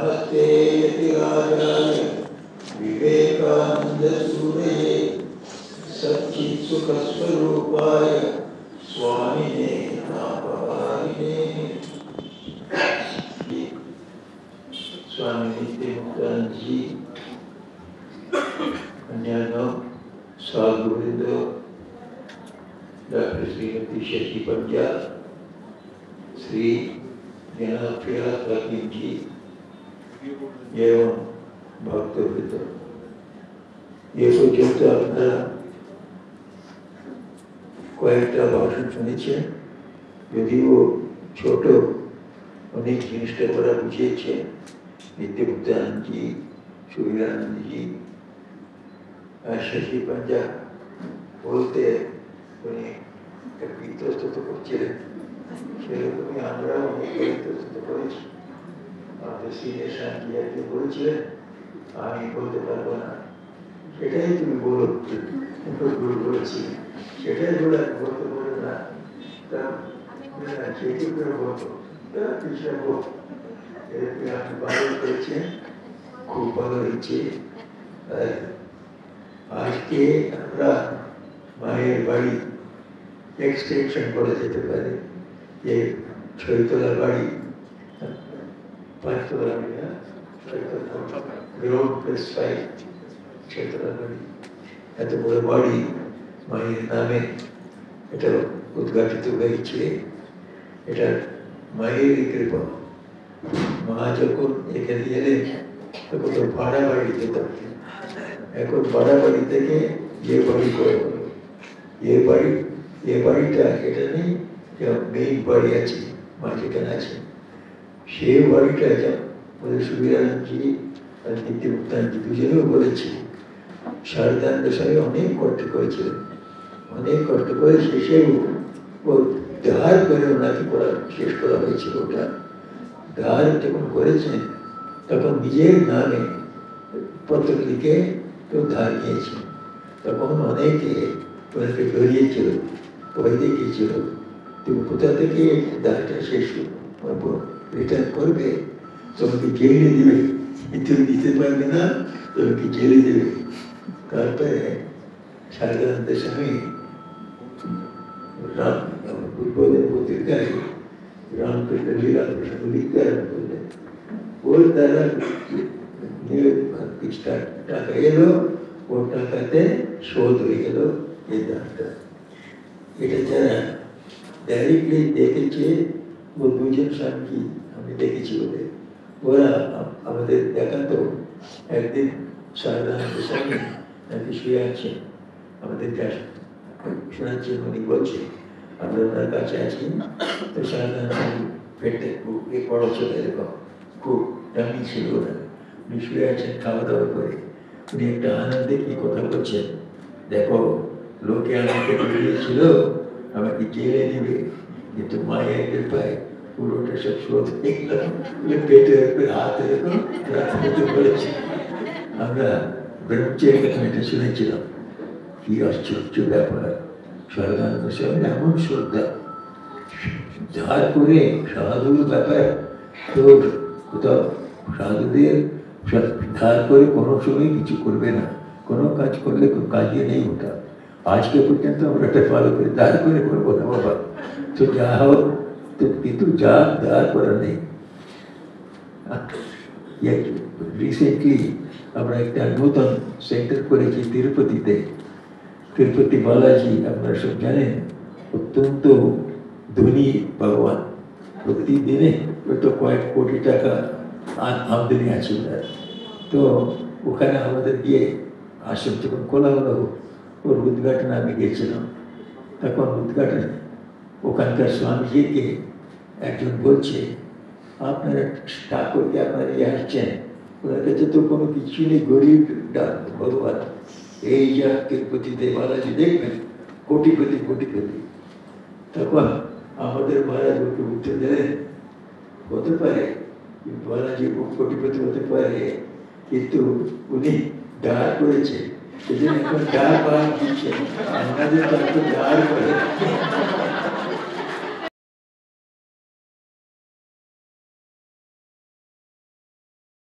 नमस्ते यतिराजाय विवेकानंद सूरये सच्चित् सुख स्वरूपाय स्वामिने नामहारिणे। स्वामी नित्यानंद जी, अन्यान्य साधुवृंद, डॉक्टर श्रीमती शशि पंड्या, श्री ज्ञानप्रिया जी एवं भक्तवृंद, ये पर्यন্ত আপনারা কয়েকটা ভাষণ শুনেছেন। যদিও ছোট, অনেক জিনিসটা ওরা বুঝিয়েছে। নিত্যানন্দ জি, সুবিধানন্দ জি আর শশি পাঞ্জা বলতে উনি একটা ইতস্তত করছিলেন, সেরকমই আমরাও অনেক ইতস্তত করেছি। আমাদের সিনিয়র শান্তি একদিন বলেছিলেন, আমি বলতে পারবো না, সেটাই তুমি বলো, বলেছি সেটাই বলে বলতে বলো না, সেটি করে বলবো, আপনি ভালো করেছেন, খুব ভালো হয়েছে। আজকে আমরা মায়ের বাড়ি এক্সটেনশন করা যেতে পারে, যে 6 তলা বাড়ি, 5 তলা বাড়ি, 6 তলা বাড়ি, এত বড় বাড়ি মায়ের নামে এটা উদ্ঘাটিত হয়েছে। এটা মায়ের কৃপা। মা যখন এখানে এলেন তখন তো ভাড়া বাড়িতে থাকতেন, এখন ভাড়া বাড়ি থেকে এ বাড়ি করে হলো। এ বাড়িটা এটা নেই, মেইন বাড়ি আছে, মা যেখানে আছে সে বাড়িটা আমাদের সুবিধানন্দজি আর নিত্যানন্দজি দুজনেও বলেছে। শারদানন্দ স্বামী অনেক কষ্ট করেছিলেন, অনেক কষ্ট করে শেষে ধার করে ওনাকে পড়া শেষ করা হয়েছিল। ওটা ধার যখন করেছেন তখন নিজের নামে পত্র লিখে কেউ ধার নিয়েছেন, তখন অনেকে ওনাকে ধরিয়েছিল, ভয় দেখিয়েছিল, তুমি কোথা থেকে ধারটা শেষ রিটার্ন করবে, তোমাকে জেলে দেবে, তুমি দিতে পারবে না, তোমাকে জেলে দেবে। তারপরে শারদানন্দের স্বামী উদ্বোধন পত্রিকায় রামকৃষ্ণ লীলা প্রসঙ্গ লিখতে আরম্ভ করলেন। ওর দ্বারা টাকা এলো, ওর টাকাতে শোধ হয়ে গেল এই দানটা। এটা যারা ডাইরেক্টলি দেখেছে, ও দুজন স্বামী আমি দেখেছি বলে, ওরা আমাদের দেখাতো। একদিন শারদানন্দ স্বামী নাকি শুয়ে আছেন, আমাদের কাছে শোনাচ্ছেন, উনি বলছেন আমরা ওনার কাছে আছি, তো শারদানন্দ স্বামী পেটে খুব বড় ছিল, এরকম খুব দামি ছিল ওরা, উনি শুয়ে আছেন খাওয়া দাওয়া করে। উনি একটা আনন্দে কি কথা বলছেন, দেখো লোকে আমাকে বেরিয়েছিল আমাকে জেলে নেবে, কিন্তু মায়ের কৃপায় পুরোটা সব শোধ দেখলাম, পেটের উপরে হাত এরকম রাখতে বলেছি। আমরা ব্রহ্মচারীর কথা এটা শুনেছিলাম, কি আশ্চর্য ব্যাপার। শারদানন্দ স্বামী এমন শ্রদ্ধা, ধার করে সাধুর ব্যাপার তো কোথাও সাধুদের ধার করে কোনো সময় কিছু করবে না, কোনো কাজ করলে কোনো কাজে নেই ওটা। আজকে পর্যন্ত আমরা এটা ফলো করে ধার করে করবো না বাবা, তো যা হোক, কিন্তু যা ধার করা নেই। রিসেন্টলি আমরা একটা নতুন সেন্টার করেছি তিরুপতিতে। তিরুপতি বালাজি আপনারা সব জানেন, অত্যন্ত ধনী ভগবান, প্রতিদিনে হয়তো কয়েক কোটি টাকা আমদানি আছে। তো ওখানে আমাদের গিয়ে আশ্রম যখন খোলা হলো, ওর উদ্ঘাটনে আমি গেছিলাম। তখন উদ্ঘাটন ওখানকার স্বামীজিকে একজন বলছে, আপনারা ঠাকুরকে আপনারা আসছেন, ওনার কাছে তো কোনো কিছু নেই, গরিব ভগবান। এই যা তিরুপতিতে বালাজি দেখবেন কোটিপতি কোটিপতি। তখন আমাদের মহারাজ ওকে উত্তর দিলেন, হতে পারে বালাজি কোটিপতি হতে পারে, কিন্তু উনি ধার করেছে, সেজন্য এখন ধার পান দিচ্ছেন, আমাদের তো ধার করে